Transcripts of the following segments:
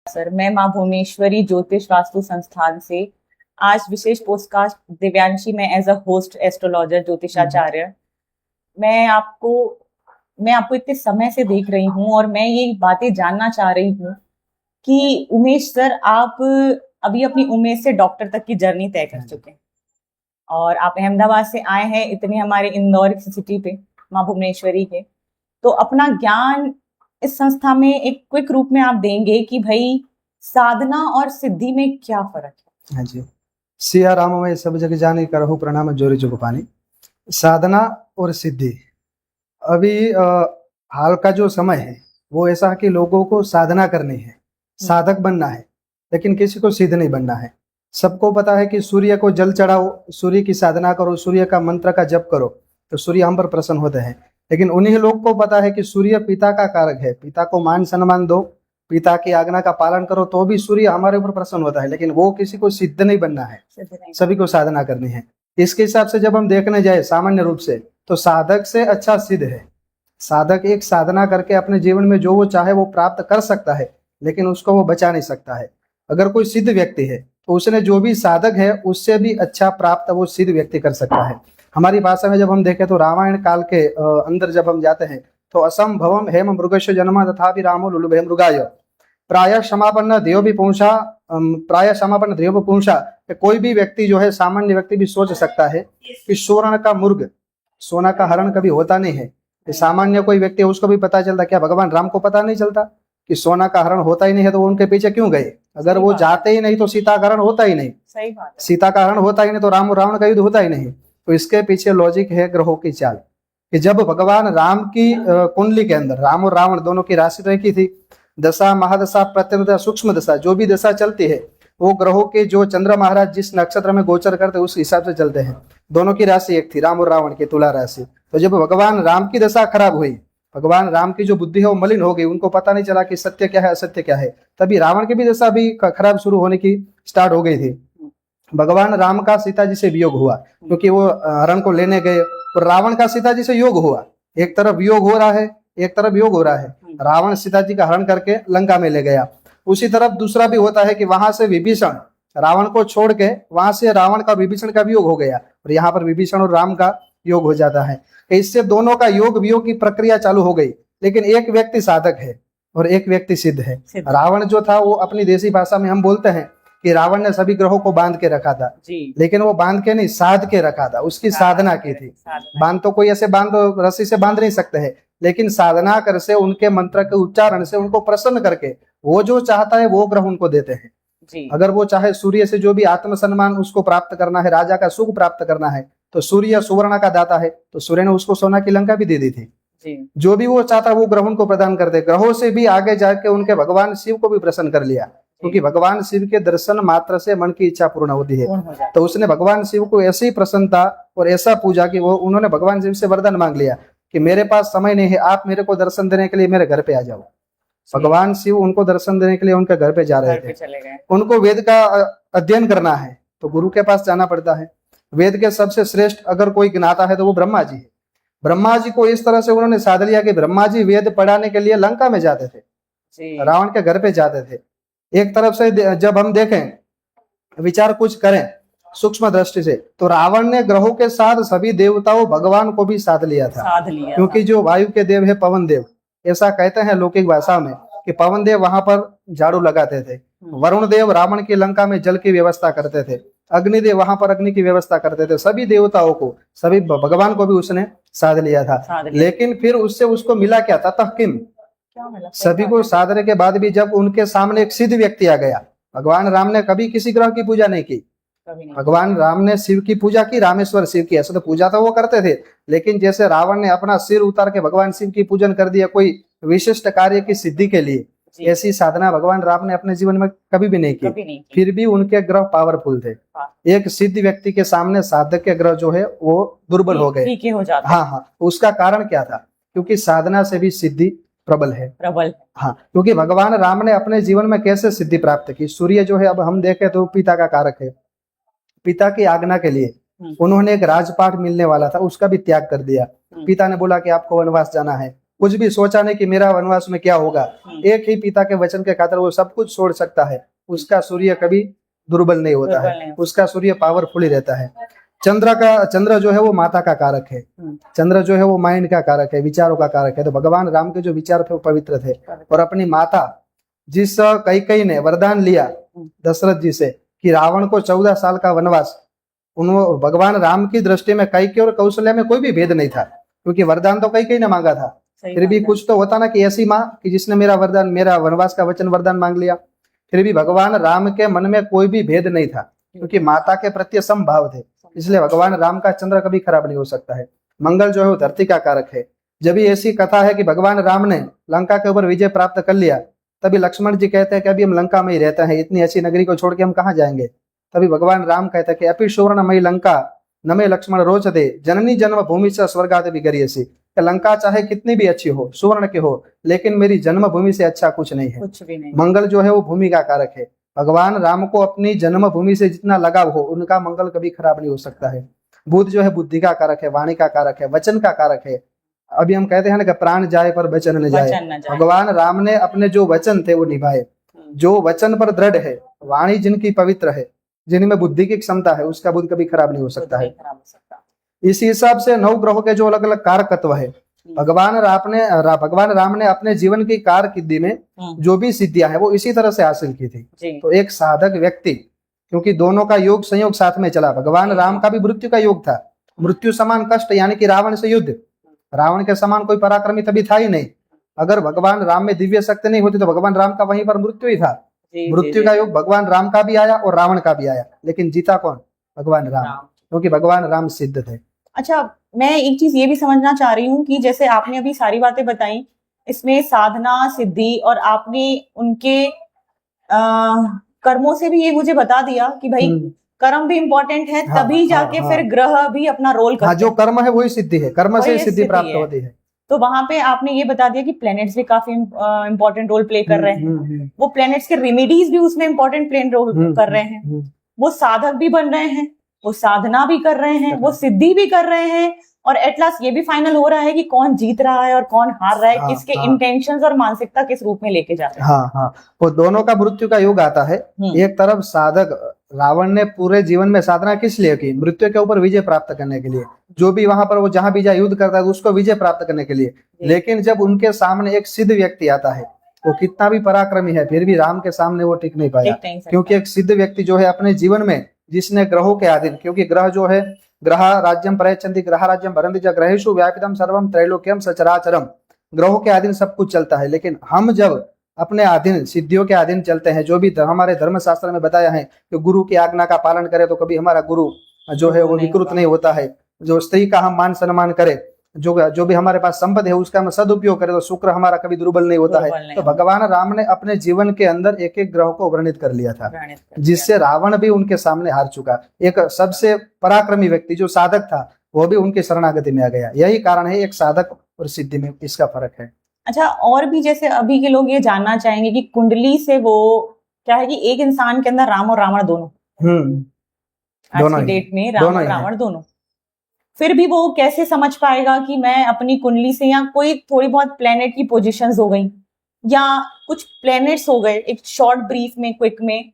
Sir, मैं माँ भुवनेश्वरी ज्योतिष वास्तु संस्थान से आज विशेष पोस्टकास्ट दिव्यांशी में एज अ होस्ट एस्ट्रोलॉजर ज्योतिषाचार्य मैं आपको इतने समय से देख रही हूँ और मैं ये बातें जानना चाह रही हूँ कि उमेश सर, आप अभी अपनी उमेश से डॉक्टर तक की जर्नी तय कर चुके हैं और आप अहमदाबाद से आए हैं इतने हमारे इंदौर सिटी पे माँ भुवनेश्वरी के। तो अपना ज्ञान इस संस्था में एक क्विक रूप में आप देंगे कि भाई साधना और सिद्धि में क्या फर्क है? हाँ जी। सिया राम में सब जग जाने करहु प्रणाम जोरी जुग पानी। साधना और सिद्धि अभी हाल का जो समय है वो ऐसा है कि लोगों को साधना करनी है, साधक बनना है, लेकिन किसी को सिद्ध नहीं बनना है। सबको पता है कि सूर्य को जल चढ़ाओ, सूर्य की साधना करो, सूर्य का मंत्र का जप करो तो सूर्य हम पर प्रसन्न होते हैं। लेकिन उन्हीं लोग को पता है कि सूर्य पिता का कारक है, पिता को मान सम्मान दो, पिता की आज्ञा का पालन करो तो भी सूर्य हमारे ऊपर प्रसन्न होता है। लेकिन वो किसी को सिद्ध नहीं बनना है, सभी को साधना करनी है। इसके हिसाब से जब हम देखने जाए सामान्य रूप से तो साधक से अच्छा सिद्ध है। साधक एक साधना करके अपने जीवन में जो वो चाहे वो प्राप्त कर सकता है, लेकिन उसको वो बचा नहीं सकता है। अगर कोई सिद्ध व्यक्ति है तो उसने जो भी साधक है उससे भी अच्छा प्राप्त वो सिद्ध व्यक्ति कर सकता है। हमारी भाषा में जब हम देखें तो रामायण काल के अंदर जब हम जाते हैं तो असंभवम हेम मृगश जन्म तथापि रामो लुलुभे मृगाय प्राय समापन्न देव भी पहुंचा, प्राय समापन्न देव पहुंचा। कोई भी व्यक्ति जो है, सामान्य व्यक्ति भी सोच सकता है कि स्वर्ण का मुर्ग, सोना का हरण कभी होता नहीं है। सामान्य कोई व्यक्ति है उसको भी पता चलता, क्या भगवान राम को पता नहीं चलता कि सोना का हरण होता ही नहीं है तो वो उनके पीछे क्यों गए? अगर वो जाते ही नहीं तो सीता का हरण होता ही नहीं। सही बात है। सीता का हरण होता ही नहीं तो राम रावण का युद्ध होता ही नहीं। तो इसके पीछे लॉजिक है ग्रहों की चाल, कि जब भगवान राम की कुंडली के अंदर राम और रावण दोनों की राशि तय की थी, दशा महादशा प्रत्यंता सूक्ष्म दशा जो भी दशा चलती है वो ग्रहों के जो चंद्र महाराज जिस नक्षत्र में गोचर करते उस हिसाब से चलते हैं। दोनों की राशि एक थी, राम और रावण की तुला राशि। तो जब भगवान राम की दशा खराब हुई, भगवान राम की जो बुद्धि है वो मलिन हो गई, उनको पता नहीं चला कि सत्य क्या है असत्य क्या है, तभी रावण की भी दशा भी खराब शुरू होने की स्टार्ट हो गई थी। भगवान राम का सीता जी से वियोग हुआ क्योंकि वो हरण को लेने गए, और रावण का सीता जी से योग हुआ। एक तरफ वियोग हो रहा है, एक तरफ योग हो रहा है। रावण सीता जी का हरण करके लंका में ले गया। उसी तरफ दूसरा भी होता है कि वहां से विभीषण रावण को छोड़ के वहां से रावण का विभीषण का वियोग हो गया, और यहाँ पर विभीषण और राम का योग हो जाता है। इससे दोनों का योग वियोग की प्रक्रिया चालू हो गई। लेकिन एक व्यक्ति साधक है और एक व्यक्ति सिद्ध है। रावण जो था वो अपनी देसी भाषा में हम बोलते हैं कि रावण ने सभी ग्रहों को बांध के रखा था, लेकिन वो बांध के नहीं, साध के रखा था, उसकी साधना की थी। बांध तो कोई ऐसे बांध रस्सी से बांध नहीं सकते हैं, लेकिन साधना कर से उनके मंत्र के उच्चारण से उनको प्रसन्न करके वो जो चाहता है वो ग्रह उनको देते हैं जी। अगर वो चाहे सूर्य से जो भी आत्म सम्मान उसको प्राप्त करना है, राजा का सुख प्राप्त करना है, तो सूर्य सुवर्ण का दाता है, तो सूर्य ने उसको सोना की लंका भी दे दी थी जी। जो भी वो चाहता वो ग्रह उनको प्रदान करते। ग्रहों से भी आगे जाके उनके भगवान शिव को भी प्रसन्न कर लिया, क्योंकि भगवान शिव के दर्शन मात्र से मन की इच्छा पूर्ण होती है। तो उसने भगवान शिव को ऐसी प्रसन्नता और ऐसा पूजा कि वो उन्होंने भगवान शिव से वरदान मांग लिया कि मेरे पास समय नहीं है, आप मेरे को दर्शन देने के लिए मेरे घर पे आ जाओ। भगवान शिव उनको दर्शन देने के लिए उनके घर पे जा रहे थे। उनको वेद का अध्ययन करना है तो गुरु के पास जाना पड़ता है। वेद के सबसे श्रेष्ठ अगर कोई ज्ञाता है तो वो ब्रह्मा जी है। ब्रह्मा जी को इस तरह से उन्होंने साध लिया कि ब्रह्मा जी वेद पढ़ाने के लिए लंका में जाते थे, रावण के घर पे जाते थे। एक तरफ से जब हम देखें, विचार कुछ करें सूक्ष्म दृष्टि से, तो रावण ने ग्रहों के साथ सभी देवताओं भगवान को भी साध लिया था, क्योंकि जो वायु के देव है पवन देव, ऐसा कहते हैं लौकिक भाषा में कि पवन देव वहां पर झाड़ू लगाते थे। वरुण देव रावण की लंका में जल की व्यवस्था करते थे। अग्निदेव वहां पर अग्नि की व्यवस्था करते थे। सभी देवताओं को, सभी भगवान को भी उसने साध लिया था। लेकिन फिर उससे उसको मिला क्या था? ततः किम, सभी को साधने के बाद भी जब उनके सामने एक सिद्ध व्यक्ति आ गया। भगवान राम ने कभी किसी ग्रह की पूजा नहीं की, भगवान राम ने शिव की पूजा की, रामेश्वर शिव की। ऐसा तो पूजा तो वो करते थे, लेकिन जैसे रावण ने अपना सिर उतार के भगवान शिव की पूजन कर दिया कोई विशिष्ट कार्य की सिद्धि के लिए, ऐसी साधना भगवान राम ने अपने जीवन में कभी भी नहीं की। फिर भी उनके ग्रह पावरफुल थे। एक सिद्ध व्यक्ति के सामने साधक के ग्रह जो है वो दुर्बल हो गए। हाँ, उसका कारण क्या था? क्योंकि साधना से भी सिद्धि प्रबल है। हाँ, क्योंकि भगवान राम ने अपने जीवन में कैसे सिद्धि प्राप्त की? सूर्य जो है, अब हम देखें तो पिता का कारक है। पिता की आज्ञा के लिए उन्होंने एक राजपाट मिलने वाला था, उसका भी त्याग कर दिया। पिता ने बोला कि आपको वनवास जाना है, कुछ भी सोचा नहीं कि मेरा वनवास में क्या होगा। एक ही पिता के वचन के खातिर वो सब कुछ छोड़ सकता है। उसका सूर्य कभी दुर्बल नहीं होता है, उसका सूर्य पावरफुल ही रहता है। चंद्र जो है वो माता का कारक है, चंद्र जो है वो माइंड का कारक है, विचारों का कारक है। तो भगवान राम के जो विचार थे वो पवित्र थे। और अपनी माता जिस कैकेयी ने वरदान लिया दशरथ जी से कि रावण को 14 साल का वनवास, उन भगवान राम की दृष्टि में कैकेयी और कौशल्या में कोई भी भेद नहीं था, क्योंकि वरदान तो कैकेयी ने मांगा था। फिर भी कुछ तो होता ना कि ऐसी माँ कि जिसने मेरा वनवास का वचन वरदान मांग लिया। फिर भी भगवान राम के मन में कोई भी भेद नहीं था, क्योंकि माता के प्रति समभाव थे। इसलिए भगवान राम का चंद्र कभी खराब नहीं हो सकता है। मंगल जो है वो धरती का कारक है। जब भी ऐसी कथा है कि भगवान राम ने लंका के ऊपर विजय प्राप्त कर लिया, तभी लक्ष्मण जी कहते हैं कि अभी हम लंका में ही रहते हैं, इतनी अच्छी नगरी को छोड़ के हम कहाँ जाएंगे। तभी भगवान राम कहते हैं कि अपि सुवर्णमयी लंका नमे लक्ष्मण रोचते जननी जन्म भूमि से स्वर्गादि विगर्यसि। लंका चाहे कितनी भी अच्छी हो, सुवर्ण की हो, लेकिन मेरी जन्मभूमि से अच्छा कुछ नहीं है। कुछ भी नहीं। मंगल जो है वो भूमि का कारक है। भगवान राम को अपनी जन्मभूमि से जितना लगाव हो, उनका मंगल कभी खराब नहीं हो सकता है। बुध जो है बुद्धि का कारक है, वाणी का कारक है, वचन का कारक है। अभी हम कहते हैं ना कि प्राण जाए पर वचन न जाए। भगवान राम ने अपने जो वचन थे वो निभाए। जो वचन पर दृढ़ है, वाणी जिनकी पवित्र है, जिनमें बुद्धि की क्षमता है, उसका बुद्ध कभी खराब नहीं हो सकता है। इस हिसाब से 9 ग्रहों के जो अलग अलग कारकत्व है, भगवान राम ने अपने जीवन की कारकिर्दी में जो भी सिद्धियां है वो इसी तरह से हासिल की थी। तो एक साधक व्यक्ति, क्योंकि दोनों का योग संयोग साथ में चला, भगवान राम का भी मृत्यु का योग था, मृत्यु समान कष्ट, यानी कि रावण से युद्ध। रावण के समान कोई पराक्रमी तभी था ही नहीं। अगर भगवान राम में दिव्य शक्ति नहीं होती तो भगवान राम का वहीं पर मृत्यु ही था। मृत्यु का योग भगवान राम का भी आया और रावण का भी आया, लेकिन जीता कौन? भगवान राम, क्योंकि भगवान राम सिद्ध थे। अच्छा, मैं एक चीज ये भी समझना चाह रही हूँ कि जैसे आपने अभी सारी बातें बताई, इसमें साधना, सिद्धि, और आपने उनके कर्मों से भी ये मुझे बता दिया कि भाई कर्म भी इम्पोर्टेंट है, तभी जाके फिर ग्रह भी अपना रोल करते हैं। जो कर्म है वही सिद्धि है, कर्म से सिद्धि प्राप्त होती है। तो वहां पे आपने ये बता दिया कि प्लैनेट्स भी काफी इम्पोर्टेंट रोल प्ले कर रहे हैं। वो प्लैनेट्स के रेमेडीज भी उसमें इम्पोर्टेंट रोल कर रहे हैं। वो साधक भी बन रहे हैं, वो साधना भी कर रहे हैं, वो सिद्धि भी कर रहे हैं, और एट लास्ट ये भी फाइनल हो रहा है कि कौन जीत रहा है और कौन हार रहा है, किसके इंटेंशंस और मानसिकता किस रूप में लेके जा रहे हैं। वो दोनों का मृत्यु का योग आता है। एक तरफ साधक, रावण ने पूरे जीवन में साधना किस लिए की? मृत्यु के ऊपर विजय प्राप्त करने के लिए। जो भी वहां पर वो जहां भी जाए युद्ध करता है उसको विजय प्राप्त करने के लिए। लेकिन जब उनके सामने एक सिद्ध व्यक्ति आता है, वो कितना भी पराक्रमी है, फिर भी राम के सामने वो टिक नहीं पाया, क्योंकि एक सिद्ध व्यक्ति जो है अपने जीवन में, जिसने ग्रहों के अधीन, क्योंकि ग्रह जो है, ग्रह राज्यम प्रयच्छन्ति ग्रह राज्यम भरन्ति च ग्रहेषु व्यापितम सर्वम त्रैलोक्यम सचराचरम। ग्रहों के अधीन सब कुछ चलता है, लेकिन हम जब अपने अधीन, सिद्धियों के अधीन चलते हैं, जो भी हमारे धर्म शास्त्र में बताया है कि गुरु की आज्ञा का पालन करें तो कभी हमारा गुरु जो है वो विकृत नहीं होता है। जो स्त्री का हम मान सम्मान करें, जो भी हमारे पास संपत्ति है उसका हम सदुपयोग करें तो शुक्र हमारा कभी दुर्बल नहीं होता है। तो भगवान राम ने अपने जीवन के अंदर एक एक ग्रह को वर्णित कर लिया था, जिससे रावण भी उनके सामने हार चुका। एक सबसे पराक्रमी व्यक्ति जो साधक था वो भी उनकी शरणागति में आ गया। यही कारण है एक साधक और सिद्धि में इसका फर्क है। अच्छा, और भी जैसे अभी के लोग ये जानना चाहेंगे कि कुंडली से वो क्या है कि एक इंसान के अंदर राम और रावण दोनों, आज की डेट में राम और रावण दोनों, फिर भी वो कैसे समझ पाएगा कि मैं अपनी कुंडली से, या कोई थोड़ी बहुत प्लेनेट की पोजीशंस हो गई या कुछ प्लेनेट्स हो गए एक शॉर्ट ब्रीफ में, क्विक में,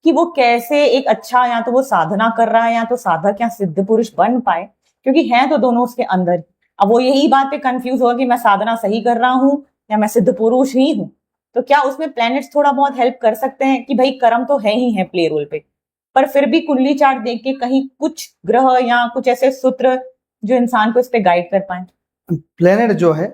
कि वो कैसे एक अच्छा, या तो वो साधना कर रहा है या तो साधक या सिद्ध पुरुष बन पाए, क्योंकि हैं तो दोनों उसके अंदर। अब वो यही बात पे कंफ्यूज होगा कि मैं साधना सही कर रहा हूँ या मैं सिद्ध पुरुष ही हूँ। तो क्या उसमें प्लैनेट्स थोड़ा बहुत हेल्प कर सकते हैं कि भाई कर्म तो है ही है प्ले रोल पे, पर फिर भी कुंडली चार्ट देख के कहीं कुछ ग्रह या कुछ ऐसे सूत्र जो इंसान को इस पे गाइड कर पाए? प्लैनेट जो है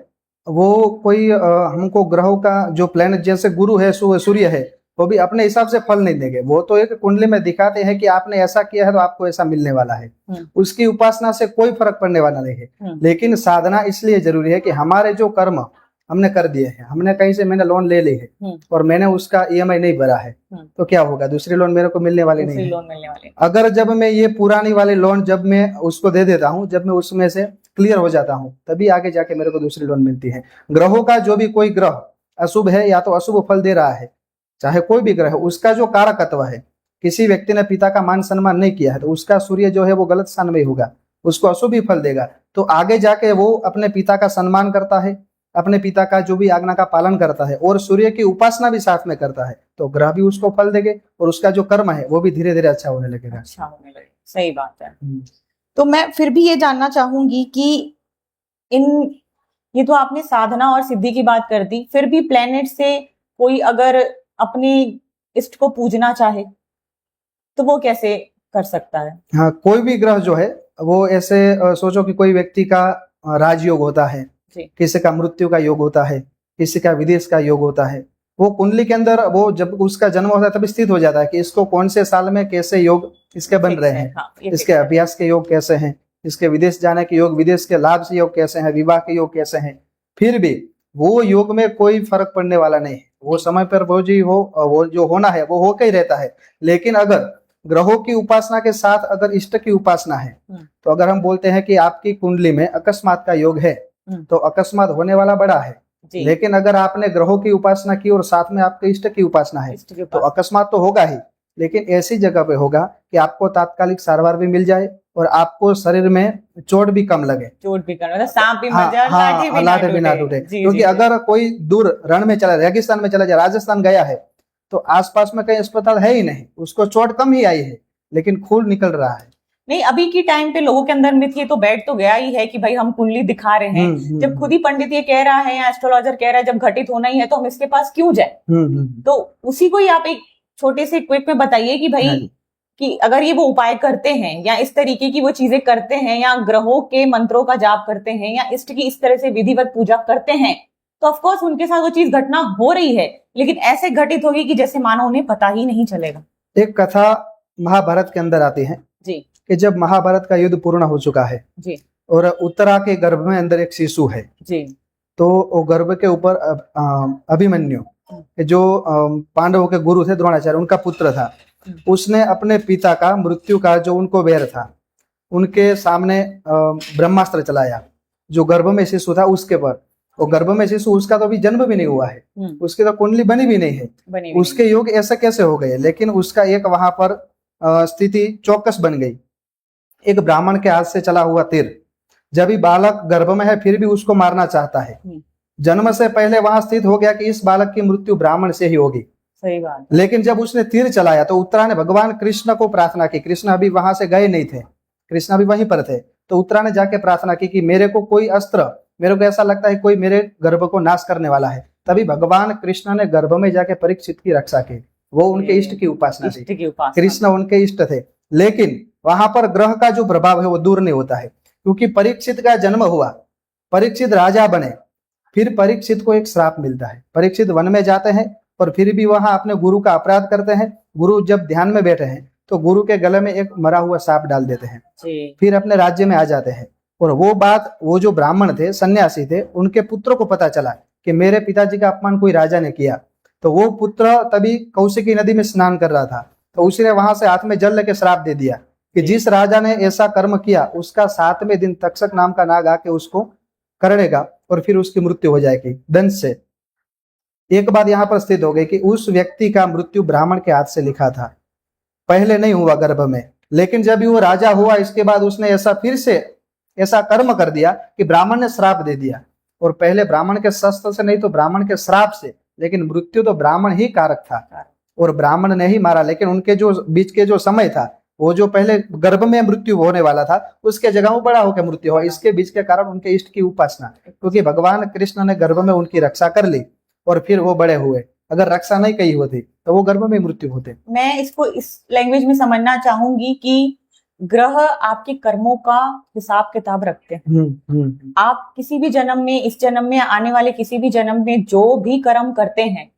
वो कोई हमको ग्रहों का जो प्लैनेट, जैसे गुरु है, सूर्य है, वो भी अपने हिसाब से फल नहीं देंगे। वो तो एक कुंडली में दिखाते हैं कि आपने ऐसा किया है तो आपको ऐसा मिलने वाला है। उसकी उपासना से कोई फर्क पड़ने वाला नहीं है। लेकिन साधना इसलिए जरूरी है कि हमारे जो कर्म हमने कर दिए हैं, हमने कहीं से मैंने लोन ले ली है और मैंने उसका EMI नहीं भरा है, तो क्या होगा? दूसरी लोन मेरे को मिलने वाली नहीं है। अगर जब मैं ये पुरानी वाली लोन जब मैं उसको दे देता हूँ, जब मैं उसमें से क्लियर हो जाता हूँ, तभी आगे जाके मेरे को दूसरी लोन मिलती है। ग्रहों का जो भी कोई ग्रह अशुभ है या तो अशुभ फल दे रहा है, चाहे कोई भी ग्रह, उसका जो कारकत्व है, किसी व्यक्ति ने पिता का मान सम्मान नहीं किया है तो उसका सूर्य जो है वो गलत स्थान में होगा, उसको अशुभ ही फल देगा। तो आगे जाके वो अपने पिता का सम्मान करता है, अपने पिता का जो भी आज्ञा का पालन करता है और सूर्य की उपासना भी साथ में करता है तो ग्रह भी उसको फल देंगे और उसका जो कर्म है वो भी धीरे धीरे अच्छा होने लगेगा। अच्छा होने लगे, सही बात है। तो मैं फिर भी ये जानना चाहूंगी कि ये तो आपने साधना और सिद्धि की बात कर दी, फिर भी प्लेनेट से कोई अगर अपने इष्ट को पूजना चाहे तो वो कैसे कर सकता है? हाँ, कोई भी ग्रह जो है वो ऐसे सोचो कि कोई व्यक्ति का राजयोग होता है, किसी का मृत्यु का योग होता है, किसी का विदेश का योग होता है, वो कुंडली के अंदर वो जब उसका जन्म होता है तब स्थित हो जाता है कि इसको कौन से साल में कैसे योग इसके बन रहे हैं, हाँ, इसके अभ्यास के योग कैसे हैं, इसके विदेश जाने के योग, विदेश के लाभ से योग कैसे हैं, विवाह के योग कैसे हैं। फिर भी वो योग में कोई फर्क पड़ने वाला नहीं है, वो समय पर वो जो होना है वो होकर ही रहता है। लेकिन अगर ग्रहों की उपासना के साथ अगर इष्ट की उपासना है तो अगर हम बोलते हैं कि आपकी कुंडली में अकस्मात का योग है तो अकस्मात होने वाला बड़ा है, लेकिन अगर आपने ग्रहों की उपासना की और साथ में आपके इष्ट की उपासना है तो अकस्मात तो होगा ही, लेकिन ऐसी जगह पे होगा कि आपको तात्कालिक सारवार भी मिल जाए और आपको शरीर में चोट भी कम लगे, मतलब सांप भी मर जाए, लाठी भी ना टूटे। क्योंकि अगर कोई दूर रण में चला, रेगिस्तान में चला जाए, राजस्थान गया है तो आसपास में कहीं अस्पताल है ही नहीं, उसको चोट कम ही आई है लेकिन खून निकल रहा है। नहीं, अभी के टाइम पे लोगों के अंदर मिथ ये तो बैठ तो गया ही है कि भाई हम कुंडली दिखा रहे हैं, जब खुद ही पंडित ये कह रहा है या एस्ट्रोलॉजर कह रहा है जब घटित होना ही है तो हम इसके पास क्यों जाए। तो उसी को ही आप एक छोटे से क्विक में बताइए कि भाई कि अगर ये वो उपाय करते हैं या इस तरीके की वो चीजें करते हैं या ग्रहों के मंत्रों का जाप करते हैं या इष्ट की इस तरह से विधिवत पूजा करते हैं तो ऑफकोर्स उनके साथ वो चीज घटना हो रही है, लेकिन ऐसे घटित होगी कि जैसे मानो उन्हें पता ही नहीं चलेगा। एक कथा महाभारत के अंदर आती है जी कि जब महाभारत का युद्ध पूर्ण हो चुका है जी और उत्तरा के गर्भ में अंदर एक शिशु है जी, तो वो गर्भ के ऊपर अभिमन्यु जो पांडवों के गुरु थे द्रोणाचार्य, उनका पुत्र था, उसने अपने पिता का मृत्यु का जो उनको वैर था उनके सामने ब्रह्मास्त्र चलाया जो गर्भ में शिशु था उसके पर। वो गर्भ में शिशु उसका तो अभी जन्म भी नहीं हुआ है, उसकी तो कुंडली बनी भी नहीं है, उसके योग ऐसे कैसे हो गए, लेकिन उसका एक वहां पर स्थिति चौकस बन गई। एक ब्राह्मण के हाथ से चला हुआ तीर जब भी बालक गर्भ में है फिर भी उसको मारना चाहता है, जन्म से पहले वहां स्थित हो गया कि इस बालक की मृत्यु ब्राह्मण से ही होगी। सही बात। लेकिन जब उसने तीर चलाया तो उत्तरा ने भगवान कृष्ण को प्रार्थना की, कृष्ण अभी वहां से गए नहीं थे, कृष्ण अभी वहीं पर थे, तो उत्तरा ने जाके प्रार्थना की कि मेरे को कोई अस्त्र, मेरे को ऐसा लगता है कोई मेरे गर्भ को नाश करने वाला है। तभी भगवान कृष्ण ने गर्भ में जाके परीक्षित की रक्षा की, वो उनके इष्ट की उपासना थी, कृष्ण उनके इष्ट थे। लेकिन वहां पर ग्रह का जो प्रभाव है वो दूर नहीं होता है, क्योंकि परीक्षित का जन्म हुआ, परीक्षित राजा बने, फिर परीक्षित को एक श्राप मिलता है। परीक्षित वन में जाते हैं और फिर भी वहां अपने गुरु का अपराध करते हैं, गुरु जब ध्यान में बैठे हैं तो गुरु के गले में एक मरा हुआ सांप डाल देते हैं, फिर अपने राज्य में आ जाते हैं। और वो बात वो जो ब्राह्मण थे, सन्यासी थे, उनके पुत्र को पता चला कि मेरे पिताजी का अपमान कोई राजा ने किया, तो वो पुत्र तभी कौशिकी नदी में स्नान कर रहा था, तो उसने वहां से हाथ में जल लेके श्राप दे दिया कि जिस राजा ने ऐसा कर्म किया उसका 7वें दिन तक्षक नाम का नाग आके उसको करड़ेगा और फिर उसकी मृत्यु हो जाएगी दंश से। एक बात यहाँ पर स्थित हो गई कि उस व्यक्ति का मृत्यु ब्राह्मण के हाथ से लिखा था, पहले नहीं हुआ गर्भ में, लेकिन जब वो राजा हुआ इसके बाद उसने ऐसा फिर से ऐसा कर्म कर दिया कि ब्राह्मण ने श्राप दे दिया, और पहले ब्राह्मण के शस्त्र से नहीं तो ब्राह्मण के श्राप से, लेकिन मृत्यु तो ब्राह्मण ही कारक था और ब्राह्मण ने ही मारा। लेकिन उनके जो बीच के जो समय था, वो जो पहले गर्भ में मृत्यु होने वाला था उसके जगह वो बड़ा होकर मृत्यु हुआ, इसके बीच के कारण उनके इष्ट की उपासना, क्योंकि भगवान कृष्ण ने गर्भ में उनकी रक्षा कर ली और फिर वो बड़े हुए। अगर रक्षा नहीं कही होती तो वो गर्भ में मृत्यु होते। मैं इसको इस लैंग्वेज में समझना चाहूंगी कि ग्रह आपके कर्मों का हिसाब किताब रखते हैं। आप किसी भी जन्म में, इस जन्म में, आने वाले किसी भी जन्म में जो भी कर्म करते हैं,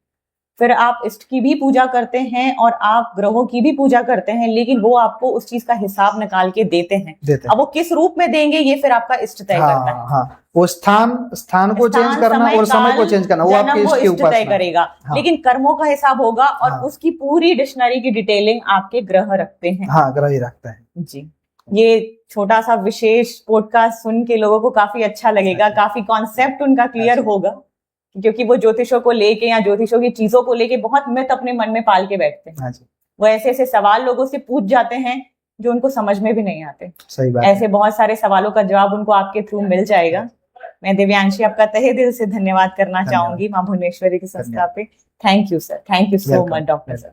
फिर आप इष्ट की भी पूजा करते हैं और आप ग्रहों की भी पूजा करते हैं, लेकिन वो आपको उस चीज का हिसाब निकाल के देते हैं। अब वो किस रूप में देंगे ये फिर आपका इष्ट तय करता है। हाँ, वो स्थान को चेंज करना और समय को चेंज करना वो आपके इष्ट की उपासना तय करेगा। हाँ। लेकिन कर्मों का हिसाब होगा और हाँ। उसकी पूरी डिक्शनरी की डिटेलिंग आपके ग्रह रखते हैं। हाँ, ग्रह ही रखता है जी। ये छोटा सा विशेष पॉडकास्ट सुन के लोगों को काफी अच्छा लगेगा, काफी कॉन्सेप्ट उनका क्लियर होगा, क्योंकि वो ज्योतिषों को लेके या ज्योतिषों की चीजों को लेके बहुत मिथ अपने मन में पाल के बैठते हैं। वो ऐसे ऐसे सवाल लोगों से पूछ जाते हैं जो उनको समझ में भी नहीं आते। सही बात ऐसे बहुत सारे सवालों का जवाब उनको आपके थ्रू मिल जाएगा। मैं दिव्यांशी आपका तहे दिल से धन्यवाद करना धन्यवाद। चाहूंगी माँ भुवनेश्वरी की संस्था पे। Thank you sir, thank you so Welcome. Much doctor sir.